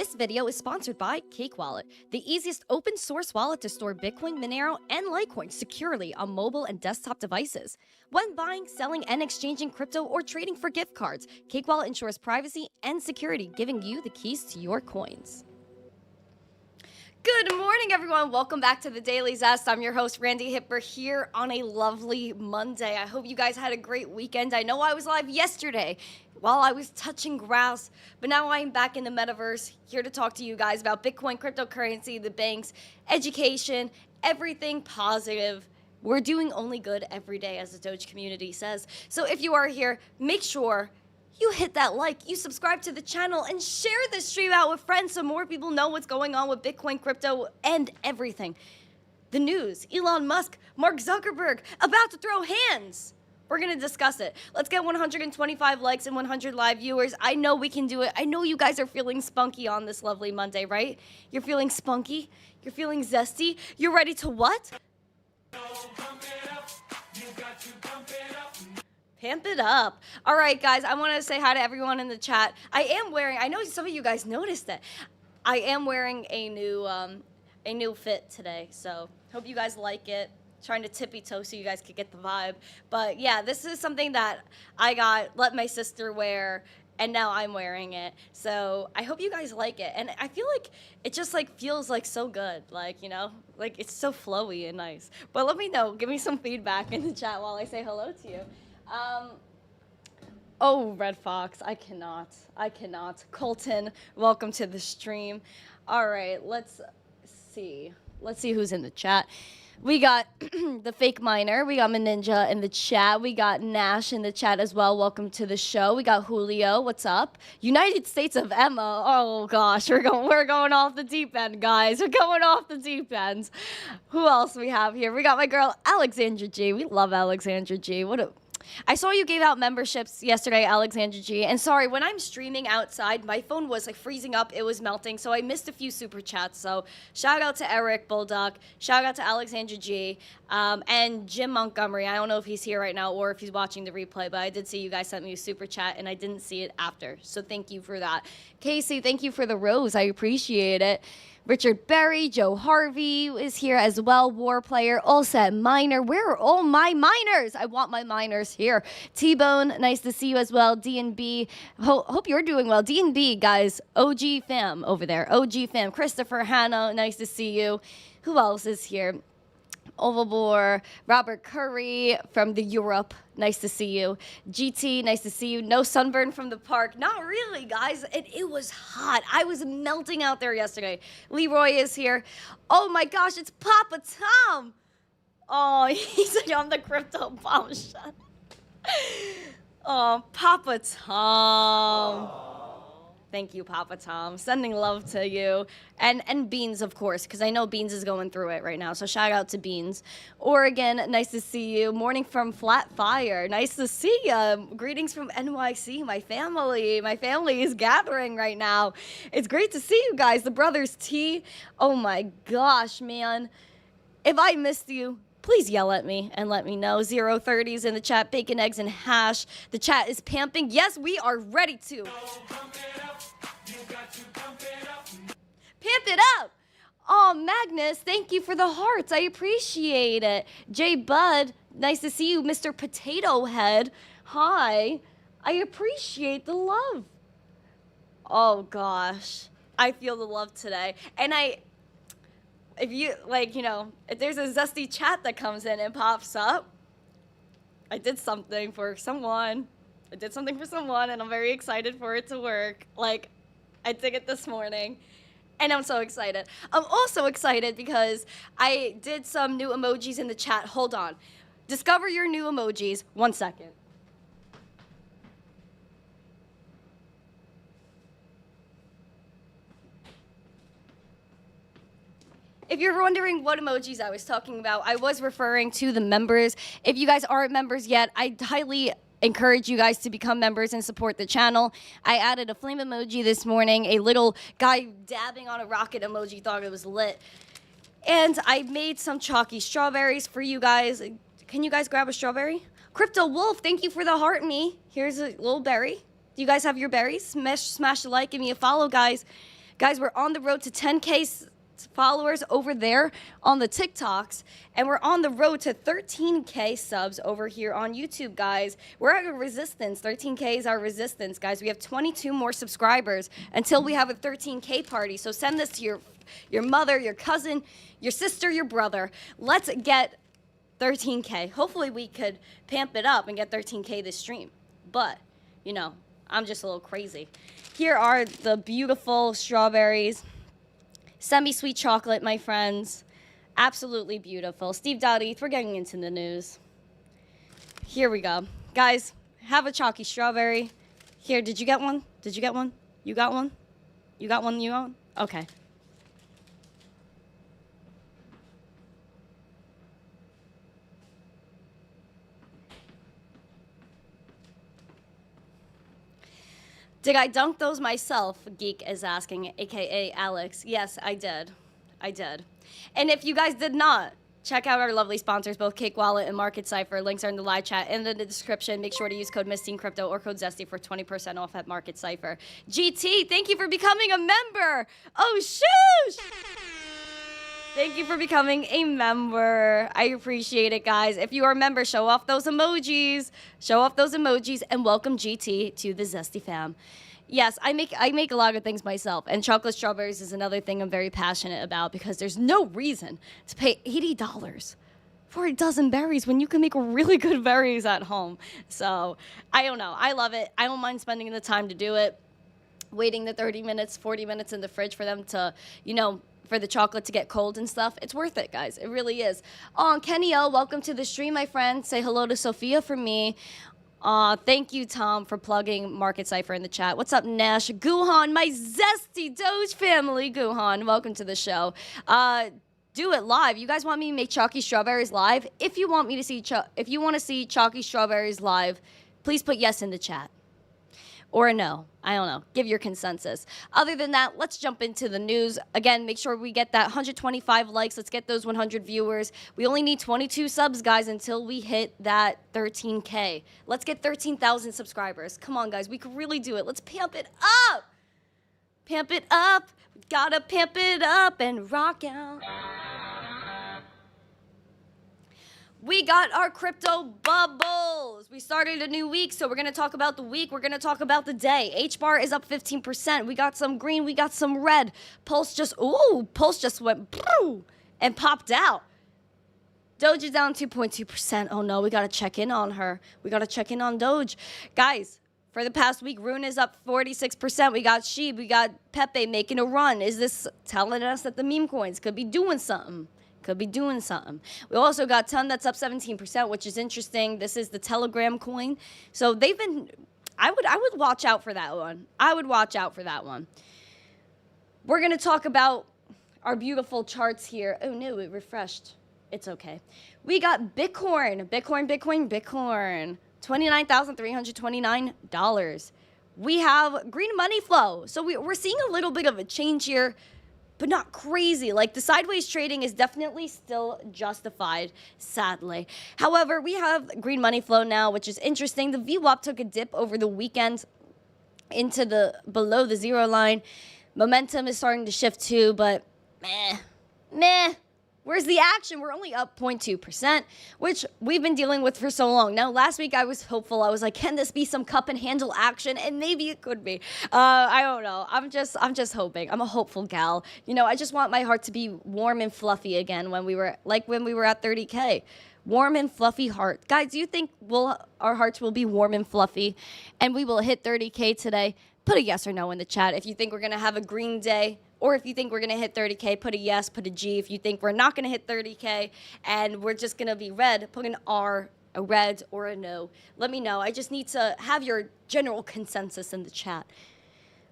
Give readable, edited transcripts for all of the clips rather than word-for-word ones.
This video is sponsored by Cake Wallet, the easiest open source wallet to store Bitcoin, Monero, and Litecoin securely on mobile and desktop devices. When buying, selling, and exchanging crypto or trading for gift cards, Cake Wallet ensures privacy and security, giving you the keys to your coins. Good morning, everyone. Welcome back to the Daily Zest. I'm your host, Randi Hipper, here on a lovely Monday. I hope you guys had a great weekend. I know I was live yesterday while I was touching grass, but now I'm back in the metaverse, here to talk to you guys about Bitcoin, cryptocurrency, the banks, education, everything positive. We're doing only good every day, as the Doge community says. So if you are here, make sure you hit that like, you subscribe to the channel, and share this stream out with friends so more people know what's going on with Bitcoin, crypto, and everything. The news, Elon Musk, Mark Zuckerberg, about to throw hands. We're going to discuss it. Let's get 125 likes and 100 live viewers. I know we can do it. I know you guys are feeling spunky on this lovely Monday, right? You're feeling spunky. You're feeling zesty. You're ready to what? Pamp it up. All right, guys, I want to say hi to everyone in the chat. I am wearing, I know some of you guys noticed it. I am wearing a new fit today, so hope you guys like it. Trying to tippy toe so you guys could get the vibe. But yeah, this is something that I let my sister wear, and now I'm wearing it. So I hope you guys like it. And I feel like it just like feels like so good. Like, you know, like it's so flowy and nice. But let me know, give me some feedback in the chat while I say hello to you. Oh, Red Fox, I cannot. Colton, welcome to the stream. All right, let's see who's in the chat. We got the fake miner. We got Ninja in the chat. We got Nash in the chat as well. Welcome to the show. We got Julio. What's up? United States of Emma. Oh gosh, we're going off the deep end, guys. We're going off the deep end. Who else we have here? We got my girl Alexandra G. We love Alexandra G. I saw you gave out memberships yesterday, Alexandra G. And sorry, when I'm streaming outside, my phone was like freezing up. It was melting. So I missed a few super chats. So shout out to Eric Bulldog. Shout out to Alexandra G. And Jim Montgomery. I don't know if he's here right now or if he's watching the replay, but I did see you guys sent me a super chat and I didn't see it after. So thank you for that. Casey, thank you for the rose. I appreciate it. Richard Berry, Joe Harvey is here as well. War Player, All Set Miner. Where are all my miners? I want my miners here. T-Bone, nice to see you as well. D&B, hope you're doing well. D&B, guys, OG fam over there. OG fam. Christopher Hanna, nice to see you. Who else is here? Ovalbor, Robert Curry from the Europe, nice to see you. GT, nice to see you. No sunburn from the park. Not really, guys. It was hot. I was melting out there yesterday. Leroy is here. Oh my gosh, it's Papa Tom. Oh, he's like on the crypto bombshell. Oh, Papa Tom. Thank you, Papa Tom. Sending love to you. And Beans, of course, because I know Beans is going through it right now. So shout out to Beans. Oregon, nice to see you. Morning from Flat Fire. Nice to see you. Greetings from NYC, my family. My family is gathering right now. It's great to see you guys. The Brothers T. Oh my gosh, man. If I missed you, please yell at me and let me know. 030s in the chat. Bacon, eggs, and hash. The chat is pamping. Yes, we are ready to. Pimp it up. Oh, Magnus, thank you for the hearts. I appreciate it. Jay Bud, nice to see you. Mr. Potato Head, hi. I appreciate the love. Oh, gosh. I feel the love today. And if you, like, you know, if there's a zesty chat that comes in and pops up, I did something for someone. And I'm very excited for it to work. Like, I did it this morning. And I'm so excited. I'm also excited because I did some new emojis in the chat. Hold on. Discover your new emojis. 1 second. If you're wondering what emojis I was talking about, I was referring to the members. If you guys aren't members yet, I highly encourage you guys to become members and support the channel. I added a flame emoji this morning, a little guy dabbing on a rocket emoji, thought it was lit. And I made some chalky strawberries for you guys. Can you guys grab a strawberry? Crypto Wolf, thank you for the heart me. Here's a little berry. Do you guys have your berries? Smash the like, give me a follow, guys. Guys, we're on the road to 10K followers over there on the TikToks, and we're on the road to 13K subs over here on YouTube, guys. We're at a resistance. 13K is our resistance, guys. We have 22 more subscribers until we have a 13K party. So send this to your mother, your cousin, your sister, your brother. Let's get 13K. Hopefully we could pamp it up and get 13K this stream. But, you know, I'm just a little crazy. Here are the beautiful strawberries. Semi-sweet chocolate, my friends. Absolutely beautiful. Steve.eth, we're getting into the news. Here we go. Guys, have a chalky strawberry. Here, did you get one? Did you get one? You got one? You got one? You got one? Okay. Did I dunk those myself? Geek is asking, aka Alex. Yes, I did. I did. And if you guys did not, check out our lovely sponsors, both Cake Wallet and Market Cipher. Links are in the live chat and in the description. Make sure to use code missteencrypto or code Zesty for 20% off at Market Cipher. GT, thank you for becoming a member. Oh, shoosh! Thank you for becoming a member. I appreciate it, guys. If you are a member, show off those emojis. Show off those emojis and welcome GT to the Zesty fam. Yes, I make a lot of things myself, and chocolate strawberries is another thing I'm very passionate about because there's no reason to pay $80 for a dozen berries when you can make really good berries at home. So, I don't know. I love it. I don't mind spending the time to do it. Waiting the 30 minutes, 40 minutes in the fridge for them to, you know, for the chocolate to get cold and stuff. It's worth it, guys. It really is. Oh, Kenny O, welcome to the stream, my friend. Say hello to Sophia for me. Thank you, Tom, for plugging Market Cipher in the chat. What's up, Nash? Guhan, my zesty Doge family. Guhan, welcome to the show. Do it live. You guys want me to make chalky strawberries live? If you want me to see, if you want to see chalky strawberries live, please put yes in the chat. Or a no. I don't know. Give your consensus. Other than that, let's jump into the news. Again, make sure we get that 125 likes. Let's get those 100 viewers. We only need 22 subs, guys, until we hit that 13K. Let's get 13,000 subscribers. Come on, guys. We can really do it. Let's pamp it up. Pamp it up. We gotta pamp it up and rock out. We got our crypto bubbles. We started a new week, so we're going to talk about the week. We're going to talk about the day. HBAR is up 15%. We got some green. We got some red. Pulse just went and popped out. Doge is down 2.2%. Oh, no, we got to check in on her. We got to check in on Doge. Guys, for the past week, Rune is up 46%. We got Sheeb. We got Pepe making a run. Is this telling us that the meme coins could be doing something? Could be doing something. We also got Ton that's up 17%, which is interesting. This is the Telegram coin. So they've been, I would watch out for that one. I would watch out for that one. We're going to talk about our beautiful charts here. Oh no, it refreshed. It's okay. We got Bitcoin. Bitcoin. $29,329. We have green money flow. So we're seeing a little bit of a change here, but not crazy. Like, the sideways trading is definitely still justified, sadly. However, we have green money flow now, which is interesting. The VWAP took a dip over the weekend into below the zero line. Momentum is starting to shift too, but meh. Where's the action? We're only up 0.2%, which we've been dealing with for so long. Now, last week I was hopeful. I was like, can this be some cup and handle action? And maybe it could be. I don't know. I'm just hoping. I'm a hopeful gal. You know, I just want my heart to be warm and fluffy again when we were at 30K. Warm and fluffy heart. Guys, do you think our hearts will be warm and fluffy and we will hit 30K today? Put a yes or no in the chat if you think we're going to have a green day. Or if you think we're going to hit 30K, put a yes, put a G. If you think we're not going to hit 30K and we're just going to be red, put an R, a red, or a no. Let me know. I just need to have your general consensus in the chat.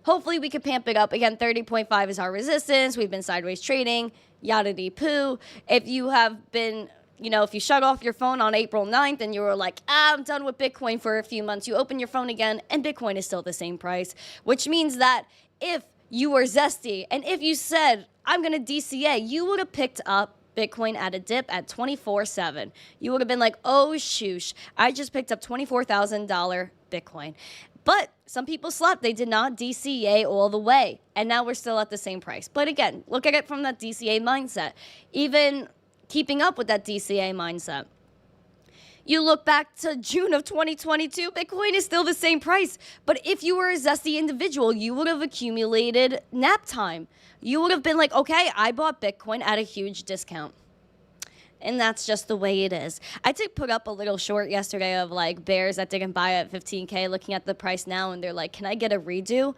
Hopefully we can pamp it up. Again, 30.5 is our resistance. We've been sideways trading, yada dee poo. If you have been, you know, if you shut off your phone on April 9th and you were like, I'm done with Bitcoin for a few months, you open your phone again and Bitcoin is still the same price, which means that if you were zesty, and if you said, I'm going to DCA, you would have picked up Bitcoin at a dip at 24/7. You would have been like, oh, shoosh, I just picked up $24,000 Bitcoin. But some people slept. They did not DCA all the way. And now we're still at the same price. But again, look at it from that DCA mindset. Even keeping up with that DCA mindset. You look back to June of 2022, Bitcoin is still the same price. But if you were a zesty individual, you would have accumulated nap time. You would have been like, okay, I bought Bitcoin at a huge discount. And that's just the way it is. I did put up a little short yesterday of like bears that didn't buy at 15K looking at the price now. And they're like, can I get a redo?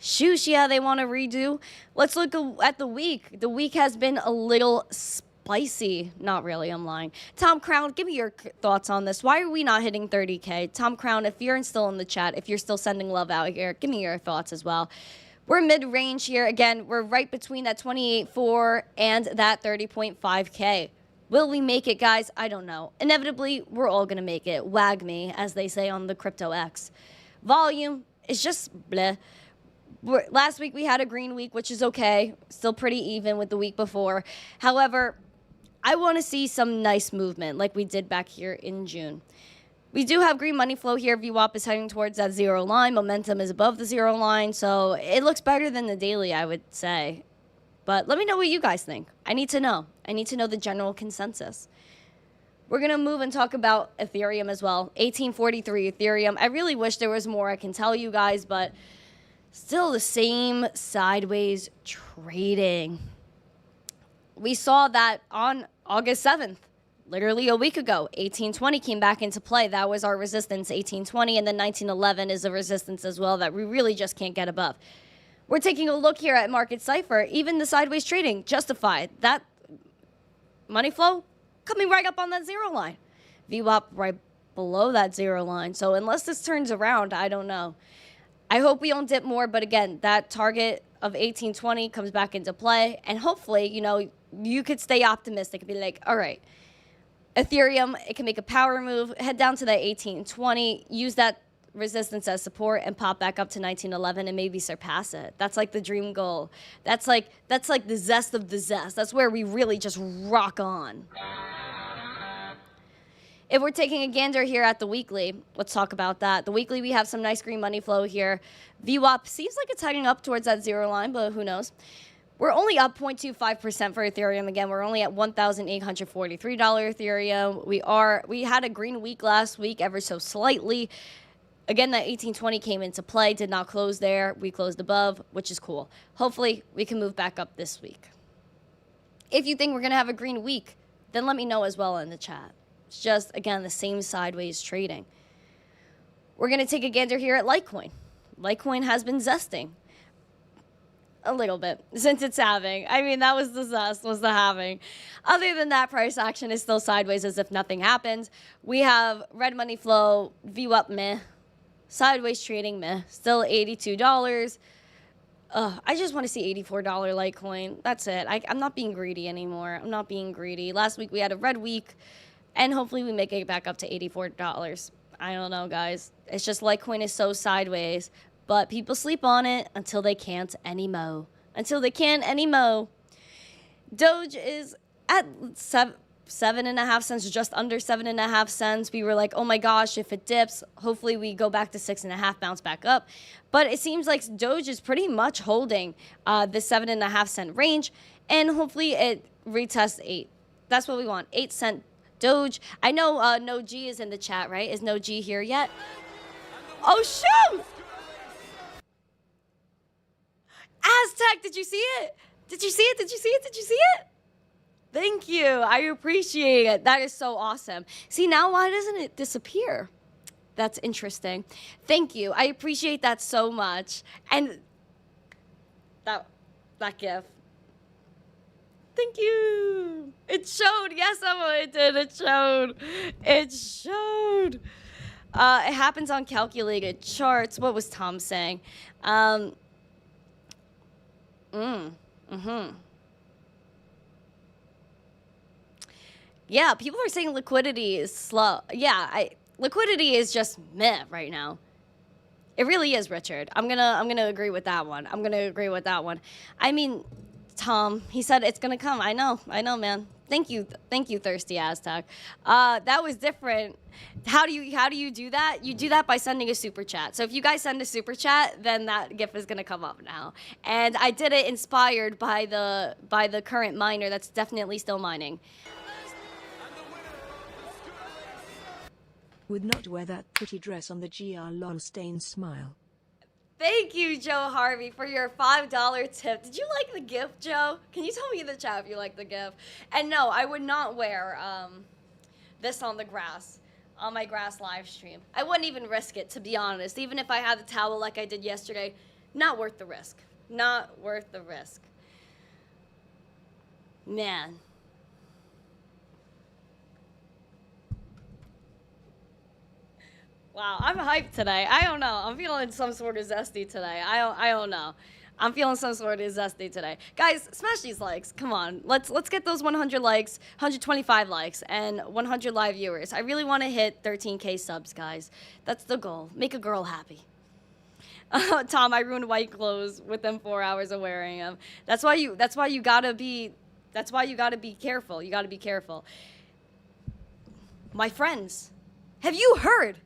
Shoosh, yeah, they want a redo. Let's look at the week. The week has been a little spicy. Not really, I'm lying. Tom Crown, give me your thoughts on this. Why are we not hitting 30K? Tom Crown, if you're still in the chat, if you're still sending love out here, give me your thoughts as well. We're mid-range here. Again, we're right between that 28.4 and that 30.5K. Will we make it, guys? I don't know. Inevitably, we're all going to make it. Wag me, as they say on the Crypto X. Volume is just bleh. Last week, we had a green week, which is okay. Still pretty even with the week before. However, I want to see some nice movement like we did back here in June. We do have green money flow here. VWAP is heading towards that zero line. Momentum is above the zero line. So it looks better than the daily, I would say. But let me know what you guys think. I need to know. I need to know the general consensus. We're going to move and talk about Ethereum as well. 1843 Ethereum. I really wish there was more I can tell you guys, but still the same sideways trading. We saw that on August 7th, literally a week ago. 1820 came back into play. That was our resistance, 1820, and then 1911 is a resistance as well that we really just can't get above. We're taking a look here at market Cipher. Even the sideways trading justified. That money flow coming right up on that zero line. VWAP right below that zero line. So unless this turns around, I don't know. I hope we don't dip more, but again, that target of 1820 comes back into play. And hopefully, you know, you could stay optimistic and be like, all right, Ethereum, it can make a power move, head down to that 1820, use that resistance as support and pop back up to 1911 and maybe surpass it. That's like the dream goal. That's like the zest of the zest. That's where we really just rock on. If we're taking a gander here at the weekly, let's talk about that. The weekly, we have some nice green money flow here. VWAP seems like it's heading up towards that zero line, but who knows? We're only up 0.25% for Ethereum. Again, we're only at $1,843 Ethereum. We had a green week last week, ever so slightly. Again, that 1820 came into play, did not close there. We closed above, which is cool. Hopefully, we can move back up this week. If you think we're going to have a green week, then let me know as well in the chat. It's just, again, the same sideways trading. We're going to take a gander here at Litecoin. Litecoin has been zesting a little bit since it's halving. I mean, that was the zest, was the halving. Other than that, price action is still sideways as if nothing happened. We have red money flow, VWAP meh, sideways trading meh, still $82. I just want to see $84 Litecoin. That's it. I'm not being greedy anymore. I'm not being greedy. Last week we had a red week, and hopefully we make it back up to $84. I don't know, guys. It's just Litecoin is so sideways. But people sleep on it until they can't anymore. Until they can't anymore. Doge is at 7.5 cents, just under 7.5 cents. We were like, oh my gosh, if it dips, hopefully we go back to 6.5, bounce back up. But it seems like Doge is pretty much holding the 7.5 cent range, and hopefully it retests 8. That's what we want, 8 cent Doge. I know No G is in the chat, right? Is No G here yet? Oh shoot! Aztec, did you see it? Did you see it? Did you see it? Did you see it? Thank you. I appreciate it. That is so awesome. See, now why doesn't it disappear? That's interesting. Thank you. I appreciate that so much. And that gift. Thank you. It showed. Yes, Emma, it did. It showed. It showed. It happens on calculated charts. What was Tom saying? Yeah, people are saying liquidity is slow. Yeah, liquidity is just meh right now. It really is, Richard. I'm gonna agree with that one. I'm gonna agree with that one. I mean, Tom. He said it's gonna come. I know, man. Thank you, Thirsty Aztec. That was different. How do you do that? You do that by sending a super chat. So if you guys send a super chat, then that GIF is gonna come up now. And I did it inspired by the current miner that's definitely still mining. Would not wear that pretty dress on the GR lol stain smile. Thank you, Joe Harvey, for your $5 tip. Did you like the gift, Joe? Can you tell me in the chat if you like the gift? And no, I would not wear this on the grass, on my grass live stream. I wouldn't even risk it, to be honest. Even if I had the towel like I did yesterday, not worth the risk. Not worth the risk. Man. Wow, I'm hyped today. I don't know. I'm feeling some sort of zesty today. I don't know. I'm feeling some sort of zesty today. Guys, smash these likes. Come on. Let's get those 100 likes, 125 likes, and 100 live viewers. I really want to hit 13K subs, guys. That's the goal. Make a girl happy. Tom, I ruined white clothes within 4 hours of wearing them. That's why you gotta be careful. You gotta be careful. My friends, have you heard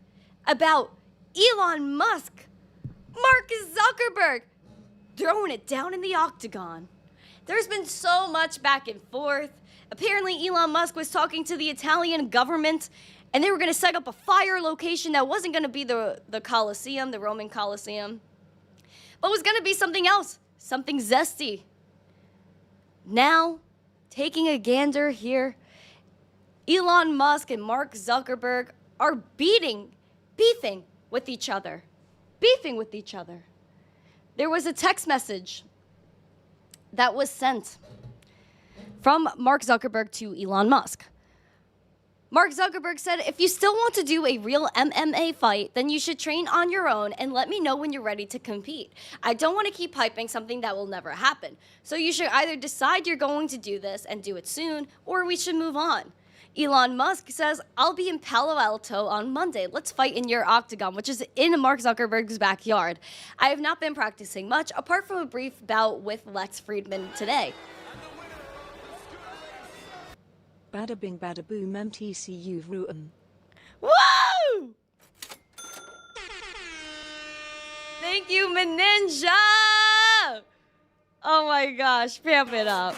about Elon Musk, Mark Zuckerberg, throwing it down in the octagon? There's been so much back and forth. Apparently, Elon Musk was talking to the Italian government, and they were going to set up a fire location that wasn't going to be the Colosseum, the Roman Colosseum, but was going to be something else, something zesty. Now, taking a gander here, Elon Musk and Mark Zuckerberg are beefing with each other. There was a text message that was sent from Mark Zuckerberg to Elon Musk. Mark Zuckerberg said, if you still want to do a real MMA fight, then you should train on your own and let me know when you're ready to compete. I don't want to keep hyping something that will never happen. So you should either decide you're going to do this and do it soon, or we should move on. Elon Musk says, I'll be in Palo Alto on Monday. Let's fight in your octagon, which is in Mark Zuckerberg's backyard. I have not been practicing much, apart from a brief bout with Lex Friedman today. Bada bing bada boom MTCU Ru'um. Woo! Thank you, Meninja! Oh my gosh, pamp it up.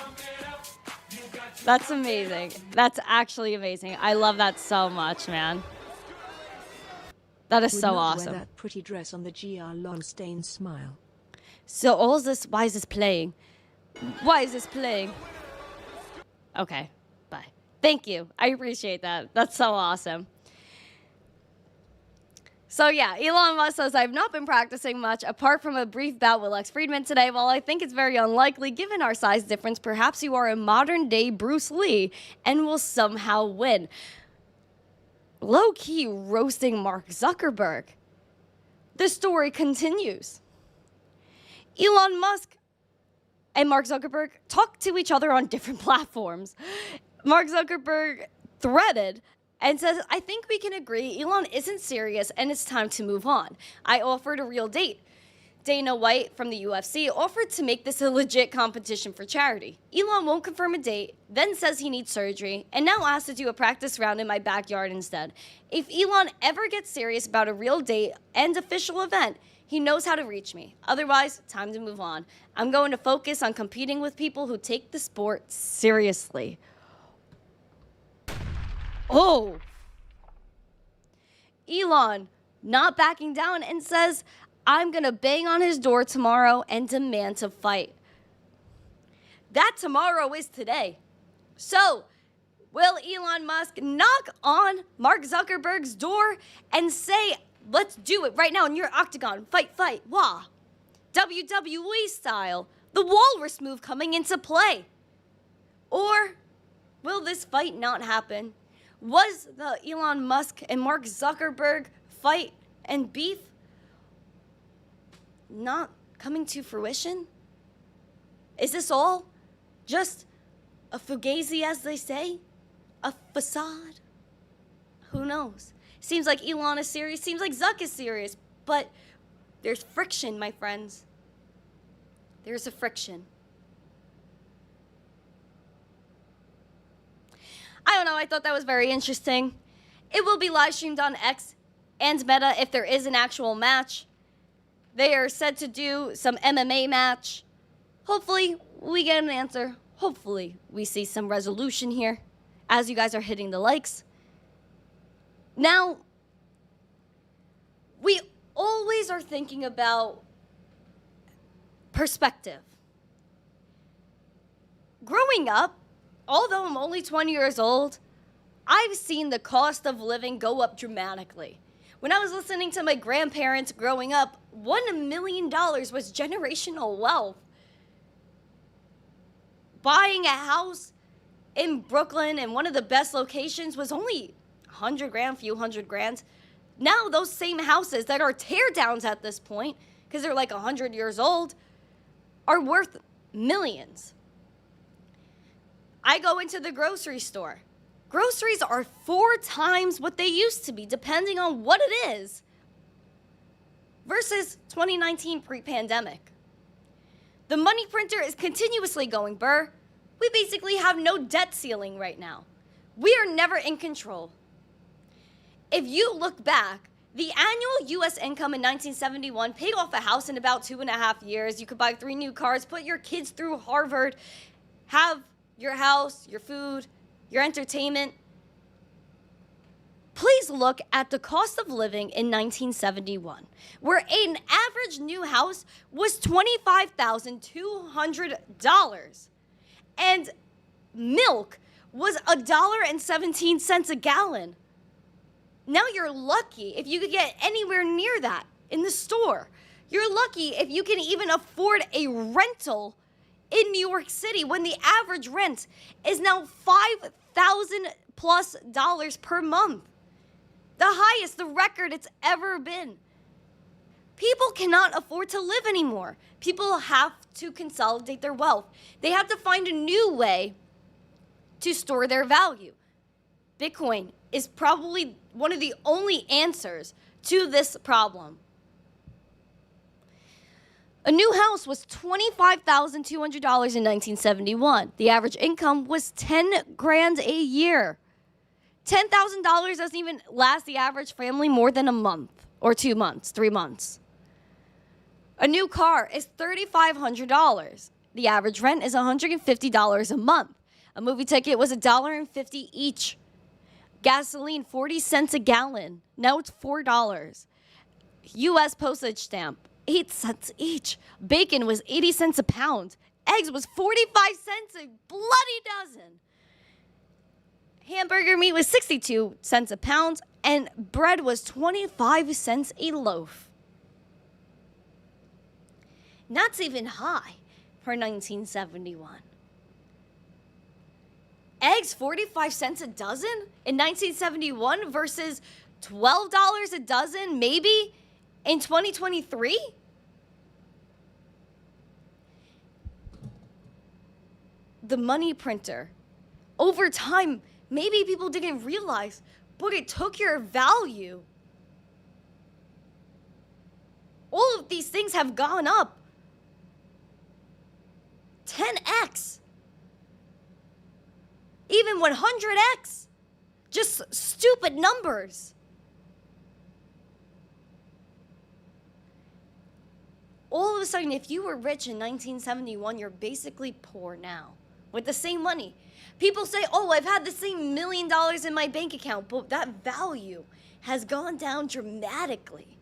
That's amazing. That's actually amazing. I love that so much, man. That is so awesome. Wear that pretty dress on the GR lol stain smile. So why is this playing? Okay, bye. Thank you. I appreciate that. That's so awesome. So yeah, Elon Musk says, I've not been practicing much apart from a brief bout with Lex Friedman today. While I think it's very unlikely, given our size difference, perhaps you are a modern day Bruce Lee and will somehow win. Low-key roasting Mark Zuckerberg. The story continues. Elon Musk and Mark Zuckerberg talk to each other on different platforms. Mark Zuckerberg threaded and says, I think we can agree Elon isn't serious and it's time to move on. I offered a real date. Dana White from the UFC offered to make this a legit competition for charity. Elon won't confirm a date, then says he needs surgery, and now asks to do a practice round in my backyard instead. If Elon ever gets serious about a real date and official event, he knows how to reach me. Otherwise, time to move on. I'm going to focus on competing with people who take the sport seriously. Oh. Elon not backing down and says, I'm going to bang on his door tomorrow and demand to fight. That tomorrow is today. So, will Elon Musk knock on Mark Zuckerberg's door and say, let's do it right now in your octagon. Fight, wah. WWE style. The walrus move coming into play. Or will this fight not happen? Was the Elon Musk and Mark Zuckerberg fight and beef not coming to fruition? Is this all just a fugazi, as they say? A facade? Who knows? Seems like Elon is serious, seems like Zuck is serious, but there's friction, my friends. There's a friction. I don't know, I thought that was very interesting. It will be live streamed on X and Meta if there is an actual match. They are said to do some MMA match. Hopefully, we get an answer. Hopefully, we see some resolution here as you guys are hitting the likes. Now, we always are thinking about perspective. Growing up, although I'm only 20 years old, I've seen the cost of living go up dramatically. When I was listening to my grandparents growing up, $1 million was generational wealth. Buying a house in Brooklyn in one of the best locations was only 100 grand, few hundred grand. Now those same houses that are tear downs at this point, because they're like 100 years old, are worth millions. I go into the grocery store. Groceries are 4 times what they used to be, depending on what it is, versus 2019 pre-pandemic. The money printer is continuously going burr. We basically have no debt ceiling right now. We are never in control. If you look back, the annual U.S. income in 1971 paid off a house in about 2.5 years. You could buy 3 new cars, put your kids through Harvard, have your house, your food, your entertainment. Please look at the cost of living in 1971, where an average new house was $25,200, and milk was $1.17 a gallon. Now you're lucky if you could get anywhere near that in the store. You're lucky if you can even afford a rental in New York City when the average rent is now $5,000+ per month. The highest, the record it's ever been. People cannot afford to live anymore. People have to consolidate their wealth. They have to find a new way to store their value. Bitcoin is probably one of the only answers to this problem. A new house was $25,200 in 1971. The average income was 10 grand a year. $10,000 doesn't even last the average family more than a month or 2 months, 3 months. A new car is $3,500. The average rent is $150 a month. A movie ticket was $1.50 each. Gasoline, 40 cents a gallon. Now it's $4. U.S. postage stamp, 8 cents each. Bacon was 80 cents a pound. Eggs was 45 cents a bloody dozen. Hamburger meat was 62 cents a pound, and bread was 25 cents a loaf. That's even high for 1971. Eggs, 45 cents a dozen in 1971 versus $12 a dozen, maybe, in 2023? The money printer. Over time, maybe people didn't realize, but it took your value. All of these things have gone up 10x. Even 100x. Just stupid numbers. All of a sudden, if you were rich in 1971, you're basically poor now with the same money. People say, oh, I've had the same $1 million in my bank account, but that value has gone down dramatically.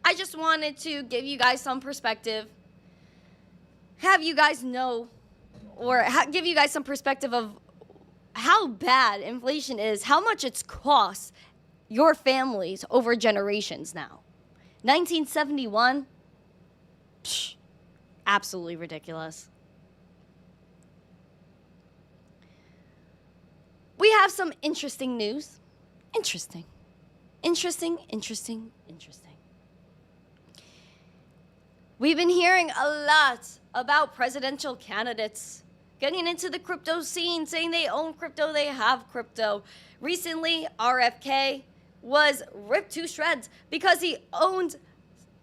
I just wanted to give you guys some perspective, have you guys know, or give you guys some perspective of how bad inflation is, how much it's cost your families over generations now. 1971, absolutely ridiculous. We have some interesting news. Interesting. We've been hearing a lot about presidential candidates getting into the crypto scene, saying they own crypto, they have crypto. Recently, RFK was ripped to shreds because he owned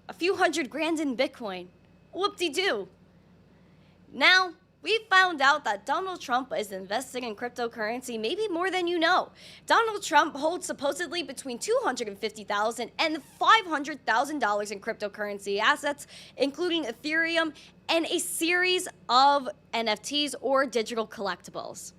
a few $100,000 in Bitcoin. Whoop-de-doo. Now, We found out that Donald Trump is investing in cryptocurrency maybe more than you know. Donald Trump holds supposedly between $250,000 and $500,000 in cryptocurrency assets, including Ethereum and a series of NFTs or digital collectibles.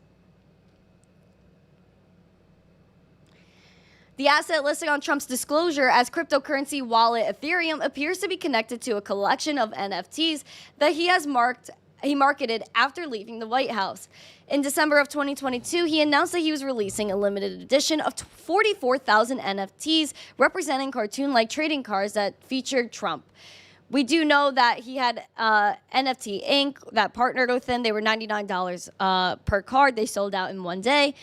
The asset listed on Trump's disclosure as cryptocurrency wallet Ethereum appears to be connected to a collection of NFTs that he marketed after leaving the White House. In December of 2022, he announced that he was releasing a limited edition of 44,000 NFTs representing cartoon-like trading cards that featured Trump. We do know that he had NFT Inc. that partnered with him. They were $99 per card. They sold out in one day.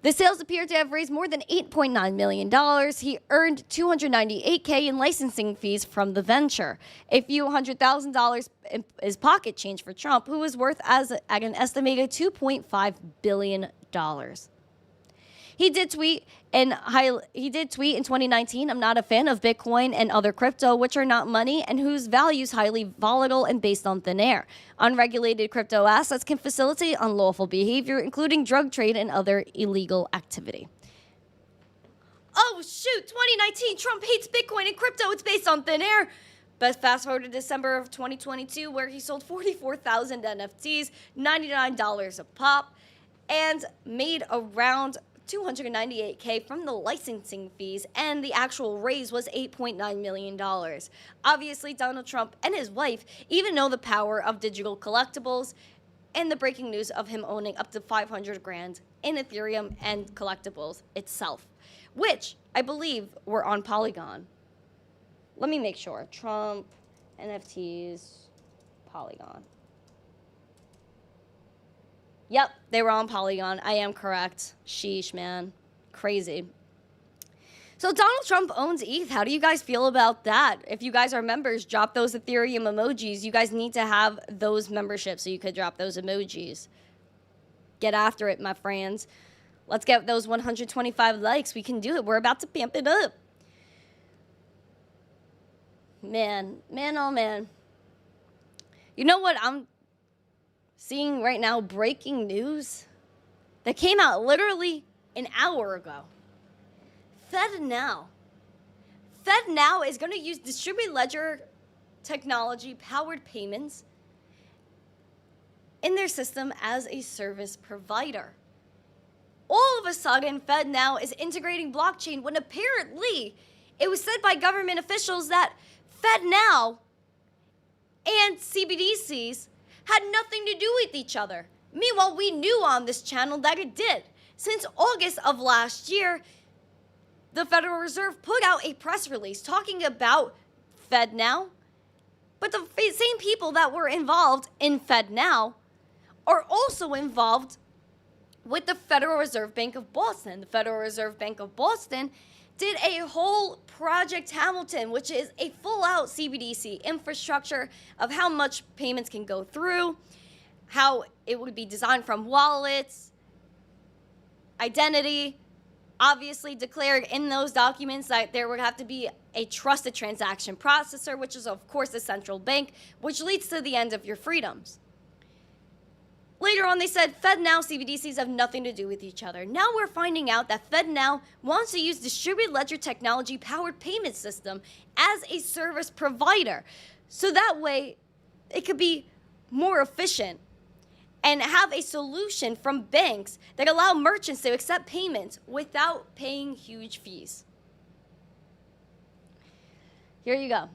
The sales appear to have raised more than $8.9 million. He earned $298K in licensing fees from the venture. A few $100,000 is pocket change for Trump, who is worth at an estimated $2.5 billion. He did tweet in 2019, "I'm not a fan of Bitcoin and other crypto, which are not money and whose value is highly volatile and based on thin air. Unregulated crypto assets can facilitate unlawful behavior, including drug trade and other illegal activity." Oh shoot, 2019, Trump hates Bitcoin and crypto, it's based on thin air. But fast forward to December of 2022, where he sold 44,000 NFTs, $99 a pop, and made around $298K from the licensing fees, and the actual raise was $8.9 million. Obviously, Donald Trump and his wife even know the power of digital collectibles, and the breaking news of him owning up to 500 grand in Ethereum and collectibles itself, which I believe were on Polygon. Let me make sure. Trump, NFTs, Polygon. Yep, they were on Polygon. I am correct. Sheesh, man. Crazy. So Donald Trump owns ETH. How do you guys feel about that? If you guys are members, drop those Ethereum emojis. You guys need to have those memberships so you could drop those emojis. Get after it, my friends. Let's get those 125 likes. We can do it. We're about to pamp it up. Man, oh man. You know what I'm seeing right now? Breaking news that came out literally an hour ago. FEDNOW is going to use distributed ledger technology powered payments in their system as a service provider. All of a sudden, FEDNOW is integrating blockchain when apparently it was said by government officials that FEDNOW and CBDCs had nothing to do with each other. Meanwhile, we knew on this channel that it did. Since August of last year, the Federal Reserve put out a press release talking about FEDNOW, but the same people that were involved in FEDNOW are also involved with the Federal Reserve Bank of Boston. The Federal Reserve Bank of Boston did a whole Project Hamilton, which is a full-out CBDC infrastructure of how much payments can go through, how it would be designed from wallets, identity, obviously declared in those documents that there would have to be a trusted transaction processor, which is, of course, the central bank, which leads to the end of your freedoms. Later on, they said FEDNOW CBDCs have nothing to do with each other. Now we're finding out that FEDNOW wants to use distributed ledger technology powered payment system as a service provider. So that way it could be more efficient and have a solution from banks that allow merchants to accept payments without paying huge fees. Here you go.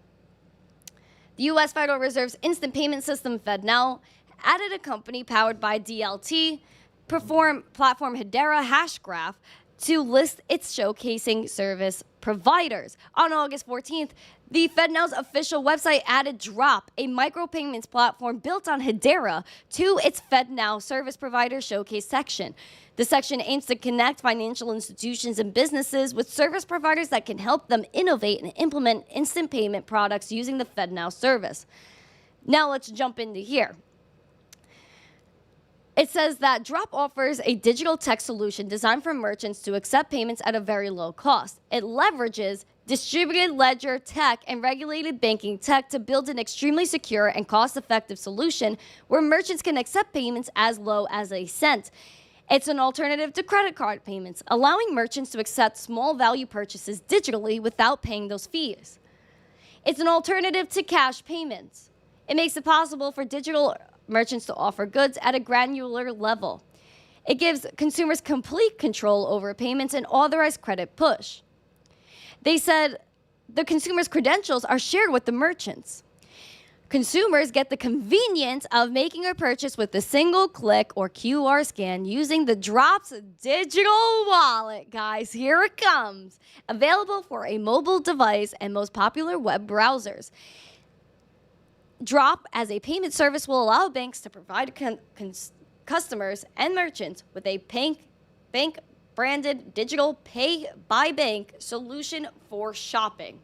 The U.S. Federal Reserve's instant payment system, FEDNOW, added a company powered by DLT platform Hedera Hashgraph to list its showcasing service providers. On August 14th, the FEDNOW's official website added Drop, a micropayments platform built on Hedera, to its FEDNOW service provider showcase section. The section aims to connect financial institutions and businesses with service providers that can help them innovate and implement instant payment products using the FEDNOW service. Now let's jump into here. It says that Drop offers a digital tech solution designed for merchants to accept payments at a very low cost. It leverages distributed ledger tech and regulated banking tech to build an extremely secure and cost-effective solution where merchants can accept payments as low as a cent. It's an alternative to credit card payments, allowing merchants to accept small value purchases digitally without paying those fees. It's an alternative to cash payments. It makes it possible for digital merchants to offer goods at a granular level. It gives consumers complete control over payments and authorized credit push. They said the consumer's credentials are shared with the merchants. Consumers get the convenience of making a purchase with a single click or QR scan using the Drop's digital wallet. Guys, here it comes. Available for a mobile device and most popular web browsers. Drop as a payment service will allow banks to provide customers and merchants with a bank-branded digital pay-by-bank solution for shopping.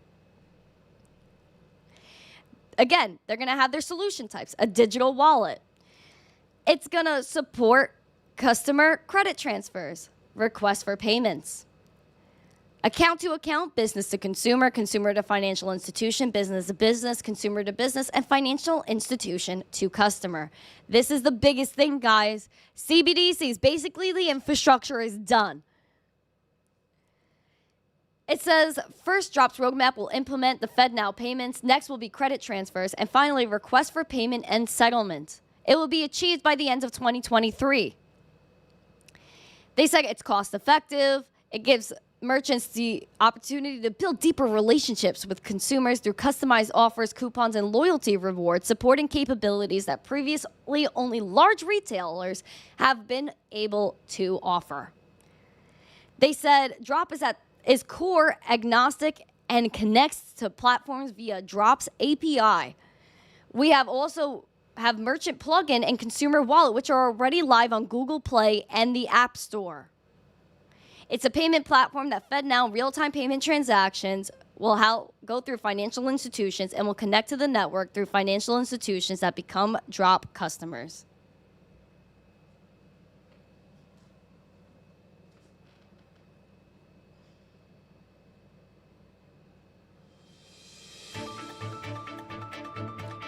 Again, they're going to have their solution types, a digital wallet. It's going to support customer credit transfers, requests for payments, account to account, business to consumer, consumer to financial institution, business to business, consumer to business, and financial institution to customer. This is the biggest thing, guys. CBDCs, basically the infrastructure is done. It says, first Drop's roadmap will implement the FEDNOW payments, next will be credit transfers, and finally request for payment and settlement. It will be achieved by the end of 2023. They said it's cost effective, it gives merchants the opportunity to build deeper relationships with consumers through customized offers, coupons, and loyalty rewards, supporting capabilities that previously only large retailers have been able to offer. They said Drop is core agnostic and connects to platforms via Drop's API. We have also have merchant plugin and consumer wallet, which are already live on Google Play and the App Store. It's a payment platform that FedNow real-time payment transactions will go through financial institutions and will connect to the network through financial institutions that become Drop customers.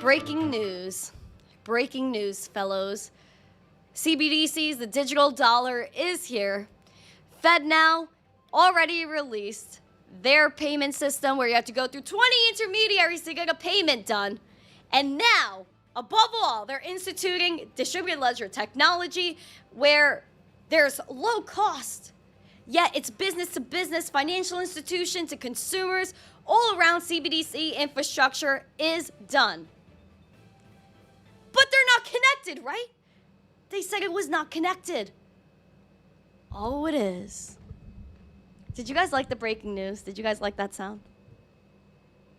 Breaking news. Breaking news, fellows. CBDCs, the digital dollar, is here. FedNow already released their payment system where you have to go through 20 intermediaries to get a payment done. And now, above all, they're instituting distributed ledger technology where there's low cost, yet it's business to business, financial institution to consumers, all around CBDC infrastructure is done. But they're not connected, right? They said it was not connected. Oh, it is. Did you guys like the breaking news? Did you guys like that sound?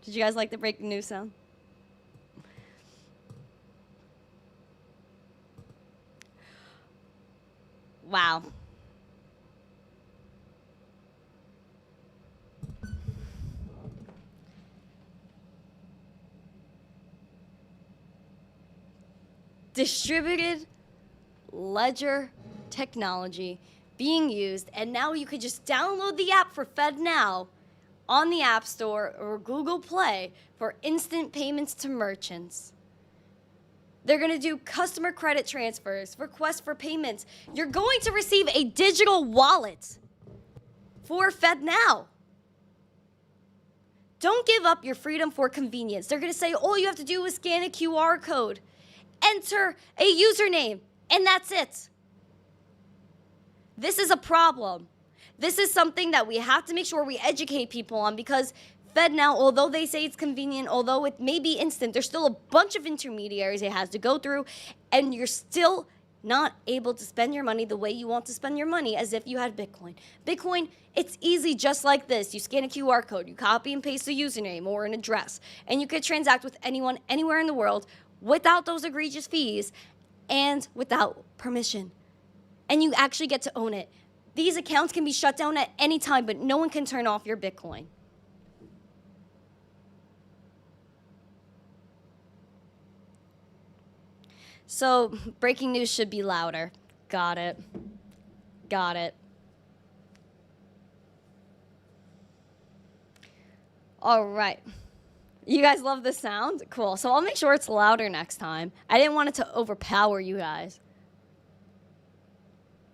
Did you guys like the breaking news sound? Wow. Distributed ledger technology being used, and now you could just download the app for FedNow on the App Store or Google Play for instant payments to merchants. They're going to do customer credit transfers, requests for payments. You're going to receive a digital wallet for FedNow. Don't give up your freedom for convenience. They're going to say all you have to do is scan a QR code, enter a username, and that's it. This is a problem. This is something that we have to make sure we educate people on, because FedNow, although they say it's convenient, although it may be instant, there's still a bunch of intermediaries it has to go through, and you're still not able to spend your money the way you want to spend your money as if you had Bitcoin. Bitcoin, it's easy just like this. You scan a QR code, you copy and paste a username or an address, and you could transact with anyone anywhere in the world without those egregious fees and without permission. And you actually get to own it. These accounts can be shut down at any time, but no one can turn off your Bitcoin. So breaking news should be louder. Got it. Got it. All right. You guys love the sound? Cool. So I'll make sure it's louder next time. I didn't want it to overpower you guys.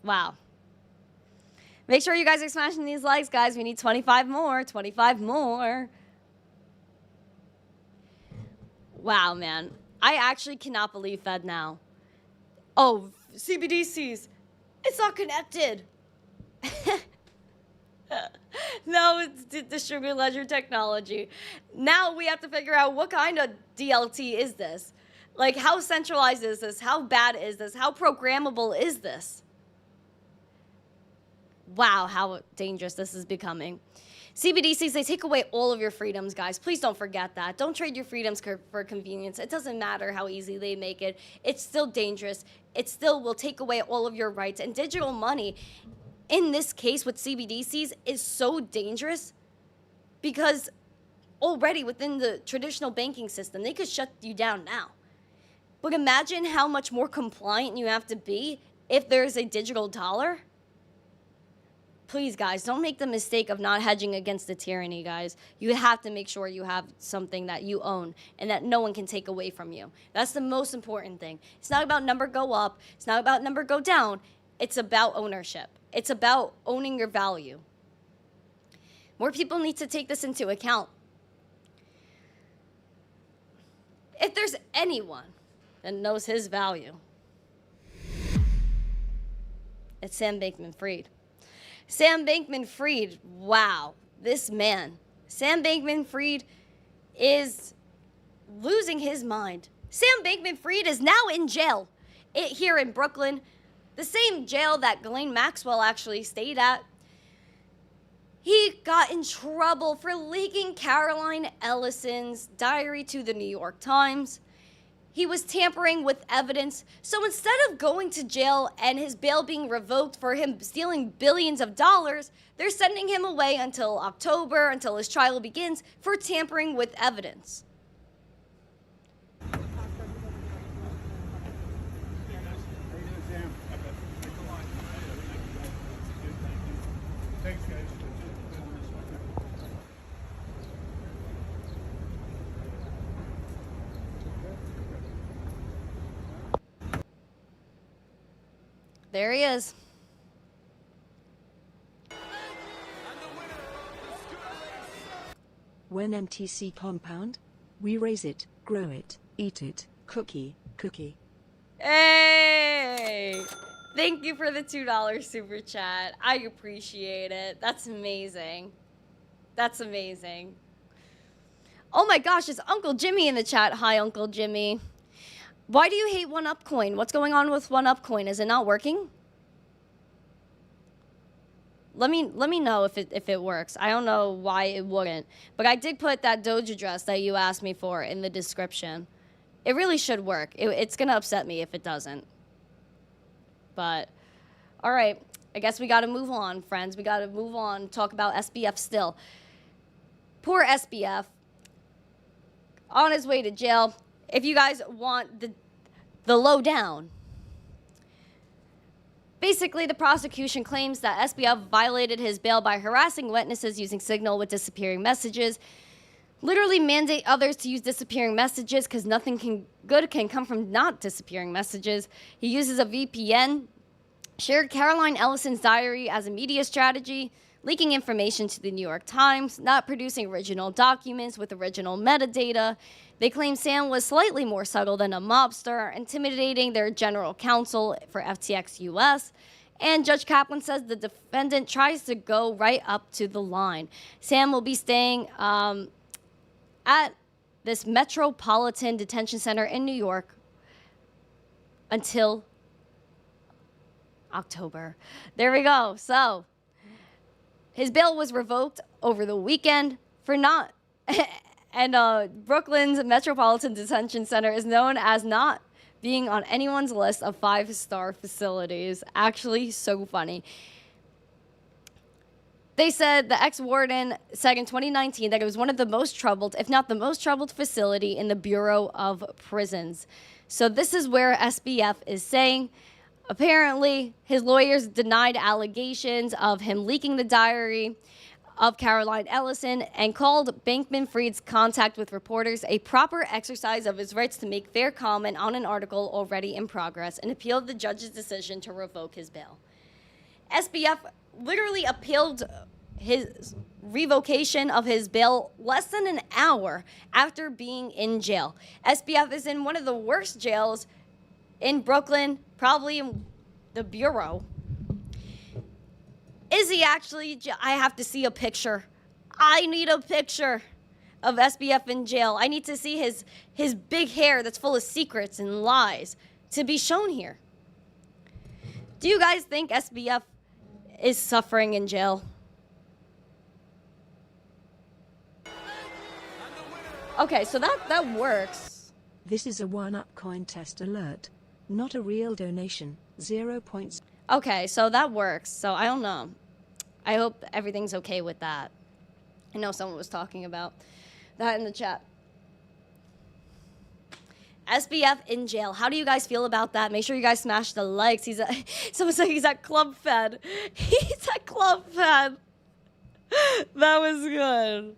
Wow. Make sure you guys are smashing these likes, guys. We need 25 more. 25 more. Wow, man. I actually cannot believe FEDNOW. Oh, CBDCs. It's not connected. No, it's distributed ledger technology. Now we have to figure out what kind of DLT is this? Like, how centralized is this? How bad is this? How programmable is this? Wow, how dangerous this is becoming. CBDCs, they take away all of your freedoms, guys. Please don't forget that. Don't trade your freedoms for convenience. It doesn't matter how easy they make it. It's still dangerous. It still will take away all of your rights. And digital money, in this case with CBDCs, is so dangerous because already within the traditional banking system, they could shut you down now. But imagine how much more compliant you have to be if there's a digital dollar. Please, guys, don't make the mistake of not hedging against the tyranny, guys. You have to make sure you have something that you own and that no one can take away from you. That's the most important thing. It's not about number go up. It's not about number go down. It's about ownership. It's about owning your value. More people need to take this into account. If there's anyone that knows his value, it's Sam Bankman-Fried. Sam Bankman-Fried, wow, this man. Sam Bankman-Fried is losing his mind. Sam Bankman-Fried is now in jail here in Brooklyn, the same jail that Ghislaine Maxwell actually stayed at. He got in trouble for leaking Caroline Ellison's diary to the New York Times. He was tampering with evidence. So instead of going to jail and his bail being revoked for him stealing billions of dollars, they're sending him away until October, until his trial begins, for tampering with evidence. There he is. When MTC compound, we raise it, grow it, eat it, cookie. Hey! Thank you for the $2 super chat. I appreciate it. That's amazing. That's amazing. Oh my gosh, it's Uncle Jimmy in the chat. Hi, Uncle Jimmy. Why do you hate OneUpCoin? What's going on with OneUpCoin? Is it not working? Let me know if it works. I don't know why it wouldn't. But I did put that Doge address that you asked me for in the description. It really should work. It's going to upset me if it doesn't. But, all right. I guess we got to move on, friends. We got to move on, talk about SBF still. Poor SBF. On his way to jail. If you guys want the lowdown, basically the prosecution claims that SBF violated his bail by harassing witnesses using Signal with disappearing messages, literally mandate others to use disappearing messages because nothing good can come from not disappearing messages. He uses a VPN, shared Caroline Ellison's diary as a media strategy, leaking information to the New York Times, not producing original documents with original metadata. They claim Sam was slightly more subtle than a mobster, intimidating their general counsel for FTX US. And Judge Kaplan says the defendant tries to go right up to the line. Sam will be staying at this Metropolitan Detention Center in New York until October. There we go. So his bail was revoked over the weekend for not... And Brooklyn's Metropolitan Detention Center is known as not being on anyone's list of 5-star facilities. Actually, so funny. They said the ex-warden said in 2019 that it was one of the most troubled, if not the most troubled facility in the Bureau of Prisons. So this is where SBF is saying Apparently, his lawyers denied allegations of him leaking the diary of Caroline Ellison and called Bankman-Fried's contact with reporters a proper exercise of his rights to make fair comment on an article already in progress and appealed the judge's decision to revoke his bail. SBF literally appealed his revocation of his bail less than an hour after being in jail. SBF is in one of the worst jails in Brooklyn, probably in the bureau. Is he actually? I have to see a picture. I need a picture of SBF in jail. I need to see his big hair that's full of secrets and lies to be shown here. Do you guys think SBF is suffering in jail? Okay, so that works. This is a one-up coin test alert, not a real donation. 0. Okay, so that works. So I don't know. I hope everything's okay with that. I know someone was talking about that in the chat. SBF in jail. How do you guys feel about that? Make sure you guys smash the likes. Someone said he's at Club Fed. He's at Club Fed. That was good.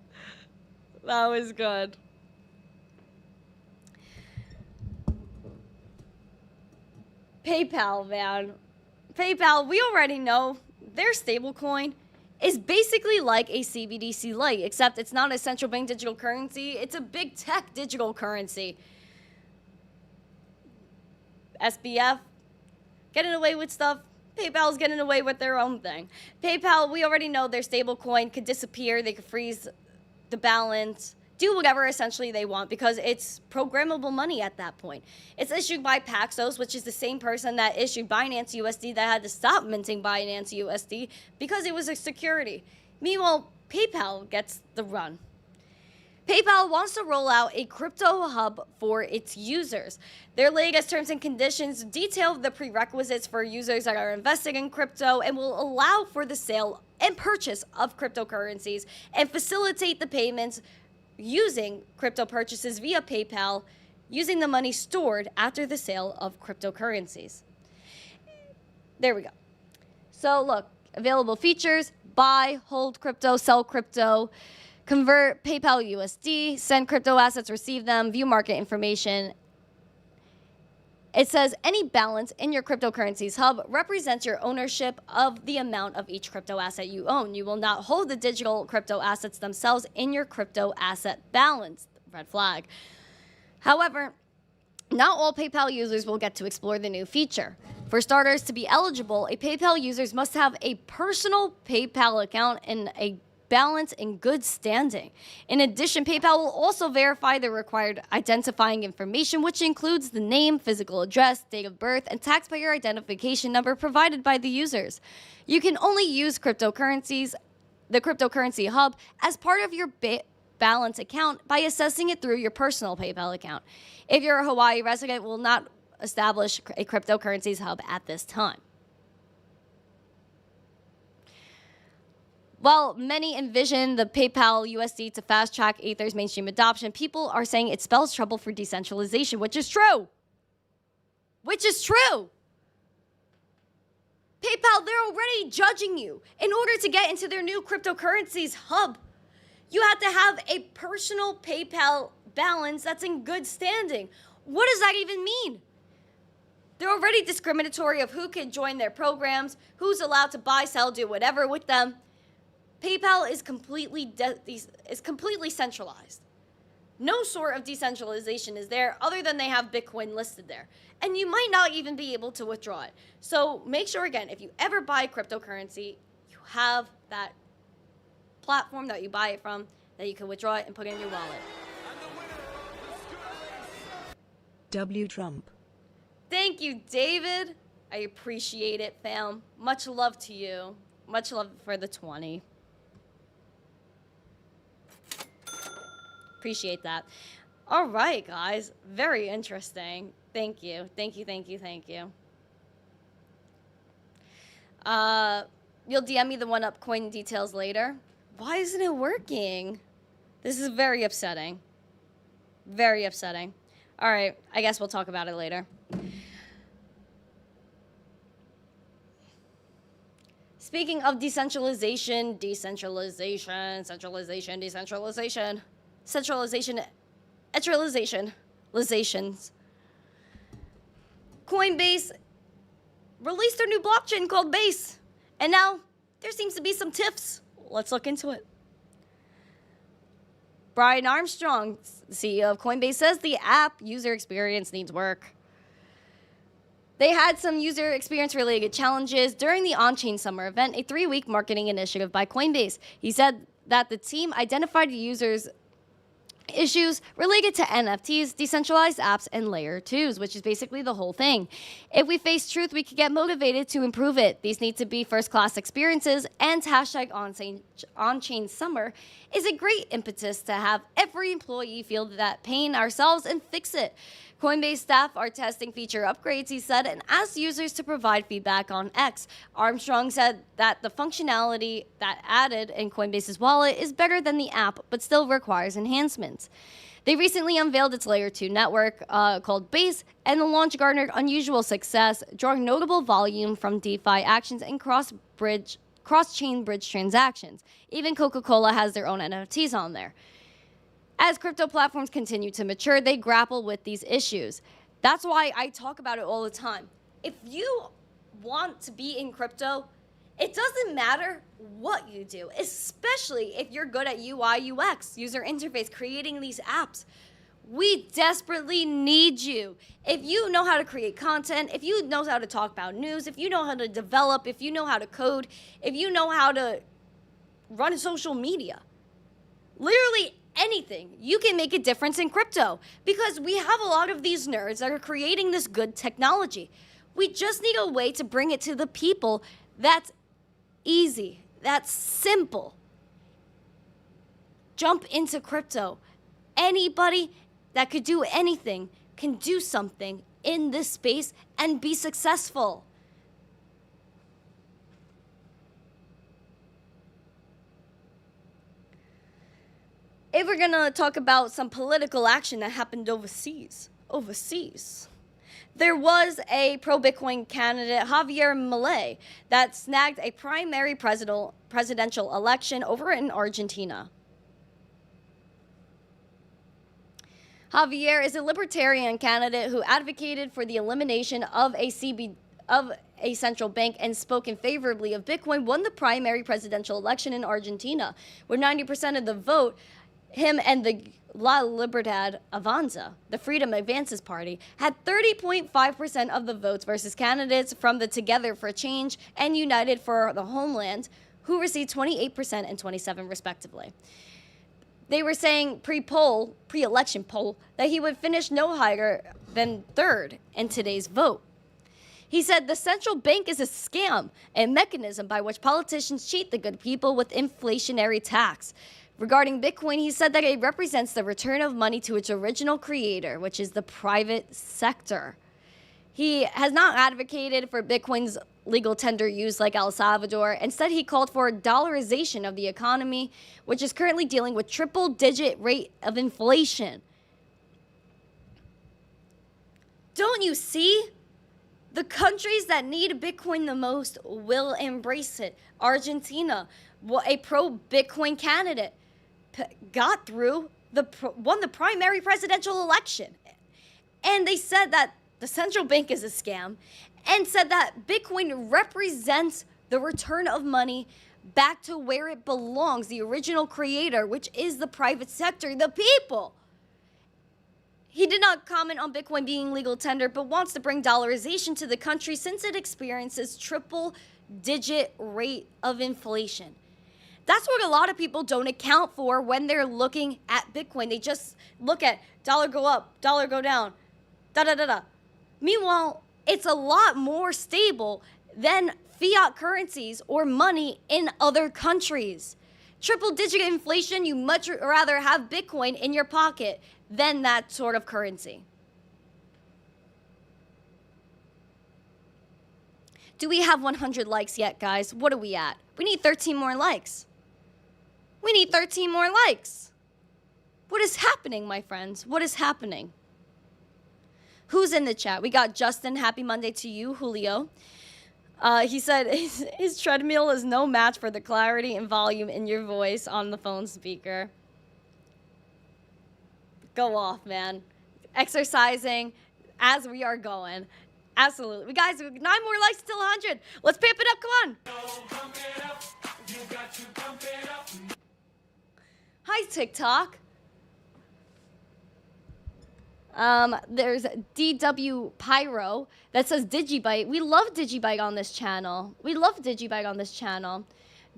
That was good. PayPal, man. PayPal, we already know their stablecoin is basically like a CBDC Lite, except it's not a central bank digital currency. It's a big tech digital currency. SBF getting away with stuff. PayPal's getting away with their own thing. PayPal, we already know their stablecoin could disappear. They could freeze the balance, do whatever essentially they want because it's programmable money at that point. It's issued by Paxos, which is the same person that issued Binance USD that had to stop minting Binance USD because it was a security. Meanwhile, PayPal gets the run. PayPal wants to roll out a crypto hub for its users. Their latest terms and conditions detail the prerequisites for users that are investing in crypto and will allow for the sale and purchase of cryptocurrencies and facilitate the payments using crypto purchases via PayPal using the money stored after the sale of cryptocurrencies. There we go. So look, available features: buy, hold crypto, sell crypto, convert PayPal USD, send crypto assets, receive them, view market information. It says any balance in your cryptocurrencies hub represents your ownership of the amount of each crypto asset you own. You will not hold the digital crypto assets themselves in your crypto asset balance. Red flag. However, not all PayPal users will get to explore the new feature. For starters, to be eligible, a PayPal user must have a personal PayPal account and a balance in good standing. In addition, PayPal will also verify the required identifying information, which includes the name, physical address, date of birth, and taxpayer identification number provided by the users. You can only use the cryptocurrency hub, as part of your balance account by accessing it through your personal PayPal account. If you're a Hawaii resident, will not establish a cryptocurrencies hub at this time. While many envision the PayPal USD to fast-track Ether's mainstream adoption, people are saying it spells trouble for decentralization, which is true. Which is true. PayPal, they're already judging you. In order to get into their new cryptocurrencies hub, you have to have a personal PayPal balance that's in good standing. What does that even mean? They're already discriminatory of who can join their programs, who's allowed to buy, sell, do whatever with them. PayPal is completely centralized. No sort of decentralization is there other than they have Bitcoin listed there. And you might not even be able to withdraw it. So make sure, again, if you ever buy cryptocurrency, you have that platform that you buy it from that you can withdraw it and put it in your wallet. W. Trump. Thank you, David. I appreciate it, fam. Much love to you. Much love for the 20. Appreciate that. All right, guys. Very interesting. Thank you. Thank you, thank you, thank you. You'll DM me the one-up coin details later. Why isn't it working? This is very upsetting. Very upsetting. All right, I guess we'll talk about it later. Speaking of decentralization, centralizations, Coinbase released their new blockchain called Base, and now there seems to be some tiffs. Let's look into it. Brian Armstrong, CEO of Coinbase, says the app user experience needs work. They had some user experience related challenges during the on-chain summer event, a 3-week marketing initiative by Coinbase. He said that the team identified users' issues related to NFTs, decentralized apps, and layer 2s, which is basically the whole thing. If we face truth, we can get motivated to improve it. These need to be first-class experiences, and hashtag on-chain summer is a great impetus to have every employee feel that pain ourselves and fix it. Coinbase staff are testing feature upgrades, he said, and asked users to provide feedback on X. Armstrong said that the functionality that added in Coinbase's wallet is better than the app, but still requires enhancements. They recently unveiled its Layer 2 network called Base, and the launch garnered unusual success, drawing notable volume from DeFi actions and cross-chain bridge transactions. Even Coca-Cola has their own NFTs on there. As crypto platforms continue to mature, they grapple with these issues. That's why I talk about it all the time. If you want to be in crypto, it doesn't matter what you do, especially if you're good at UI, UX, user interface, creating these apps. We desperately need you. If you know how to create content, if you know how to talk about news, if you know how to develop, if you know how to code, if you know how to run social media, literally anything, you can make a difference in crypto, because we have a lot of these nerds that are creating this good technology. We just need a way to bring it to the people that's easy, that's simple. Jump into crypto. Anybody that could do anything can do something in this space and be successful. If we're gonna talk about some political action that happened overseas, there was a pro-Bitcoin candidate, Javier Milei, that snagged a primary presidential election over in Argentina. Javier is a libertarian candidate who advocated for the elimination of a central bank and spoken favorably of Bitcoin, won the primary presidential election in Argentina, with 90% of the vote. Him and the La Libertad Avanza, the Freedom Advances Party, had 30.5% of the votes versus candidates from the Together for Change and United for the Homeland, who received 28% and 27% respectively. They were saying pre-election poll, that he would finish no higher than third in today's vote. He said the central bank is a scam, a mechanism by which politicians cheat the good people with inflationary tax. Regarding Bitcoin, he said that it represents the return of money to its original creator, which is the private sector. He has not advocated for Bitcoin's legal tender use like El Salvador. Instead, he called for dollarization of the economy, which is currently dealing with triple-digit rate of inflation. Don't you see? The countries that need Bitcoin the most will embrace it. Argentina, a pro-Bitcoin candidate, got through, won the primary presidential election. And they said that the central bank is a scam, and said that Bitcoin represents the return of money back to where it belongs, the original creator, which is the private sector, the people. He did not comment on Bitcoin being legal tender, but wants to bring dollarization to the country since it experiences triple-digit rate of inflation. That's what a lot of people don't account for when they're looking at Bitcoin. They just look at dollar go up, dollar go down, da-da-da-da. Meanwhile, it's a lot more stable than fiat currencies or money in other countries. Triple-digit inflation, you much rather have Bitcoin in your pocket than that sort of currency. Do we have 100 likes yet, guys? What are we at? We need 13 more likes. We need 13 more likes. What is happening, my friends? What is happening? Who's in the chat? We got Justin. Happy Monday to you, Julio. He said his treadmill is no match for the clarity and volume in your voice on the phone speaker. Go off, man. Exercising as we are going. Absolutely. We guys, 9 more likes till 100. Let's pimp it up. Come on. Hi, TikTok. There's DW Pyro that says Digibyte. We love Digibyte on this channel.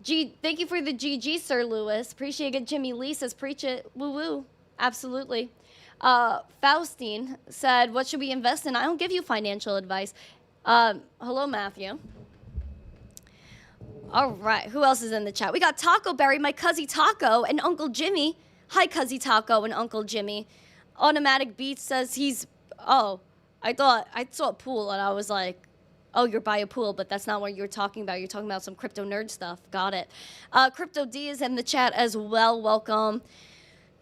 Thank you for the GG, Sir Lewis. Appreciate it. Jimmy Lee says, preach it. Woo woo. Absolutely. Faustine said, what should we invest in? I don't give you financial advice. Hello, Matthew. All right. Who else is in the chat? We got Taco Berry, my cousin Taco, and Uncle Jimmy. Hi, cousin Taco and Uncle Jimmy. Automatic Beats says he's, oh, I saw pool and I was like, oh, you're by a pool, but that's not what you're talking about. You're talking about some crypto nerd stuff. Got it. Crypto D is in the chat as well. Welcome.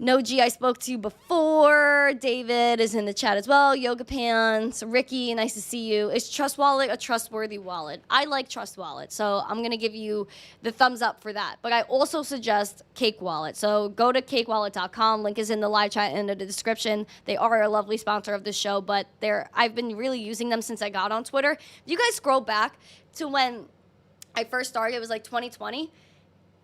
No G, I spoke to you before. David is in the chat as well. Yoga Pants, Ricky, nice to see you. Is Trust Wallet a trustworthy wallet? I like Trust Wallet, so I'm going to give you the thumbs up for that. But I also suggest Cake Wallet. So go to cakewallet.com. Link is in the live chat and in the description. They are a lovely sponsor of the show, but I've been really using them since I got on Twitter. If you guys scroll back to when I first started, it was like 2020.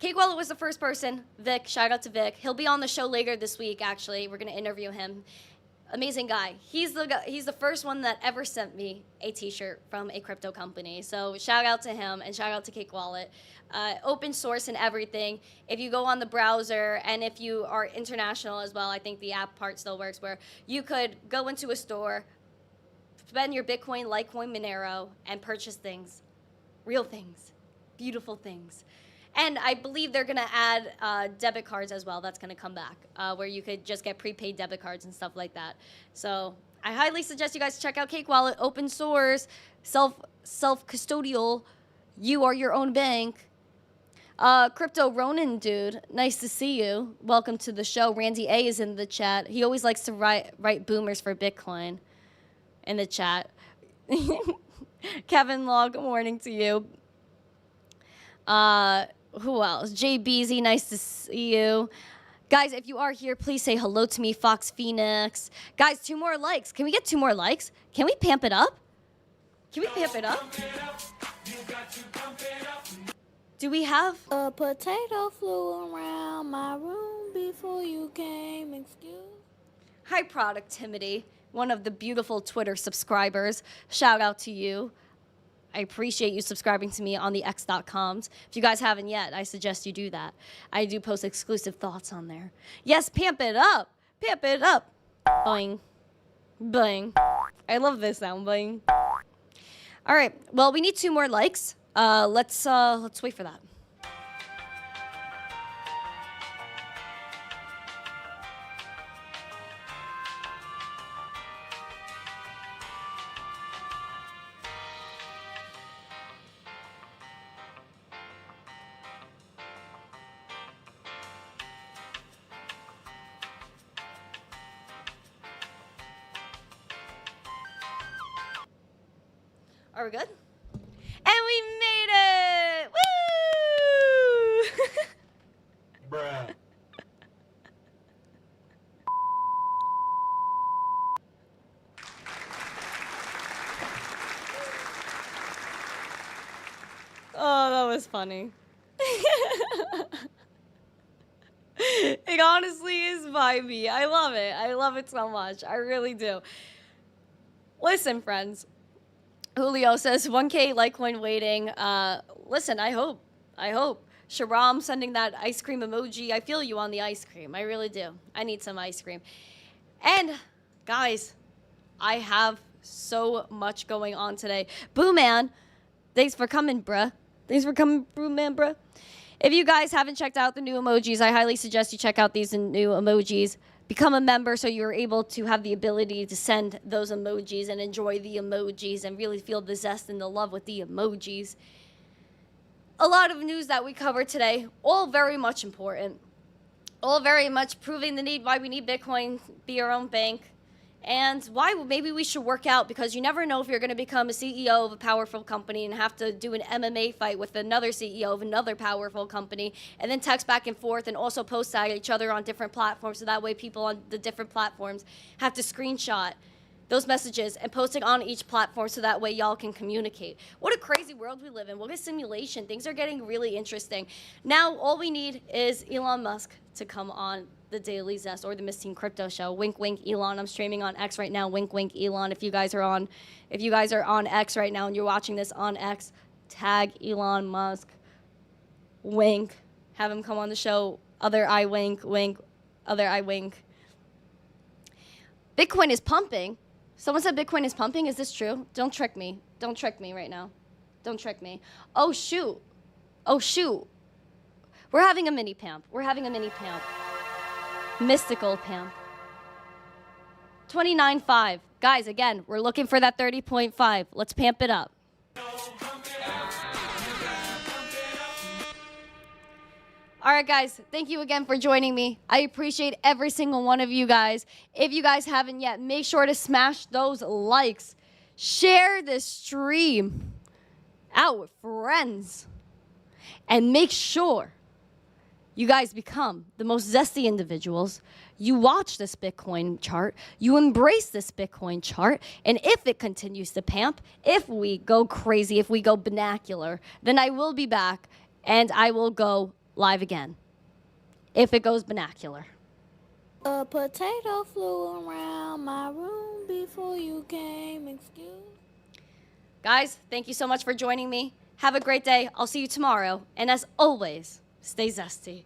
Cake Wallet was the first person. Vic, shout out to Vic. He'll be on the show later this week, actually. We're going to interview him. Amazing guy. He's the first one that ever sent me a t-shirt from a crypto company. So shout out to him and shout out to Cake Wallet. Open source and everything. If you go on the browser and if you are international as well, I think the app part still works, where you could go into a store, spend your Bitcoin, Litecoin, Monero, and purchase things. Real things. Beautiful things. And I believe they're going to add debit cards as well. That's going to come back, where you could just get prepaid debit cards and stuff like that. So I highly suggest you guys check out Cake Wallet, open source, self-custodial. You are your own bank. Crypto Ronin dude, nice to see you. Welcome to the show. Randy A is in the chat. He always likes to write boomers for Bitcoin in the chat. Kevin Law, good morning to you. Who else? Jay Beezy, nice to see you. Guys, if you are here, please say hello to me. Fox Phoenix. Guys, 2 more likes. Can we get 2 more likes? Can we pamp it up? Do we have? A potato flew around my room before you came. Excuse. Hi, Productivity, one of the beautiful Twitter subscribers. Shout out to you. I appreciate you subscribing to me on the x.coms. If you guys haven't yet, I suggest you do that. I do post exclusive thoughts on there. Yes, pamp it up. Pamp it up. Boing. Boing. I love this sound. Boing. All right. Well, we need 2 more likes. Let's wait for that. Are we good? And we made it! Woo! Bruh. Oh, that was funny. It honestly is vibey. I love it. I love it so much. I really do. Listen, friends. Julio says 1K Litecoin waiting. Listen, I hope. Sharam sending that ice cream emoji. I feel you on the ice cream. I really do. I need some ice cream. And guys, I have so much going on today. Boo Man, thanks for coming, bruh. Boo Man, bruh. If you guys haven't checked out the new emojis, I highly suggest you check out these new emojis. Become a member so you're able to have the ability to send those emojis and enjoy the emojis and really feel the zest and the love with the emojis. A lot of news that we covered today, all very much important. All very much proving the need why we need Bitcoin, be our own bank, And why maybe we should work out, because you never know if you're going to become a CEO of a powerful company and have to do an MMA fight with another CEO of another powerful company, and then text back and forth and also post at each other on different platforms, so that way people on the different platforms have to screenshot those messages and post it on each platform, so that way y'all can communicate. What a crazy world we live in. What a simulation. Things are getting really interesting. Now all we need is Elon Musk to come on the Daily Zest or the Misteen Crypto Show. Wink, wink, Elon. I'm streaming on X right now. Wink, wink, Elon. If you guys are on X right now and you're watching this on X, tag Elon Musk. Wink. Have him come on the show. Other eye wink, wink. Other eye wink. Bitcoin is pumping. Someone said Bitcoin is pumping. Is this true? Don't trick me. Don't trick me right now. Don't trick me. Oh, shoot. Oh, shoot. We're having a mini pamp. We're having a mini pamp. Mystical pamp. 29.5. Guys, again, we're looking for that 30.5. Let's pamp it up. All right, guys, thank you again for joining me. I appreciate every single one of you guys. If you guys haven't yet, make sure to smash those likes. Share this stream out with friends. And make sure you guys become the most zesty individuals. You watch this Bitcoin chart. You embrace this Bitcoin chart. And if it continues to pamp, if we go crazy, if we go vernacular, then I will be back and I will go live again. If it goes vernacular. A potato flew around my room before you came. Excuse. Guys, thank you so much for joining me. Have a great day. I'll see you tomorrow. And as always, stay zesty.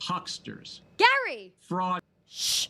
Hucksters. Gary! Fraud. Shh.